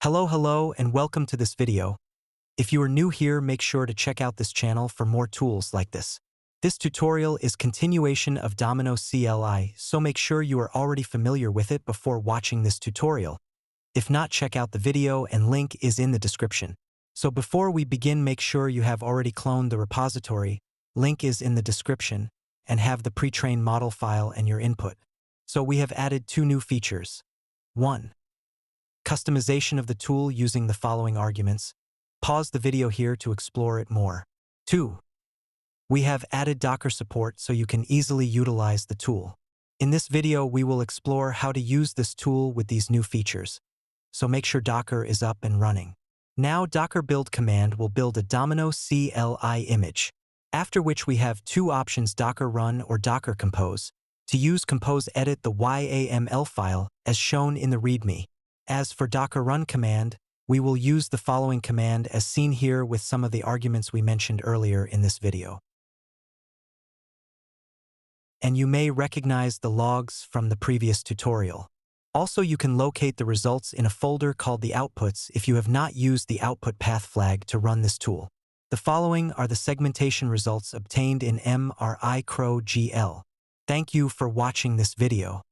Hello, and welcome to this video. If you are new here, make sure to check out this channel for more tools like this. This tutorial is continuation of Domino CLI, so make sure you are already familiar with it before watching this tutorial. If not, check out the video and link is in the description. So before we begin, make sure you have already cloned the repository, link is in the description, and have the pre-trained model file and your input. So we have added two new features. 1. Customization of the tool using the following arguments. Pause the video here to explore it more. 2. We have added Docker support so you can easily utilize the tool. In this video, we will explore how to use this tool with these new features. So make sure Docker is up and running. Now, Docker build command will build a Domino CLI image, after which we have two options: Docker run or Docker compose. To use compose, edit the YAML file as shown in the README. As for Docker run command, we will use the following command as seen here with some of the arguments we mentioned earlier in this video. And you may recognize the logs from the previous tutorial. Also, you can locate the results in a folder called the outputs if you have not used the output path flag to run this tool. The following are the segmentation results obtained in MRI Crow GL. Thank you for watching this video.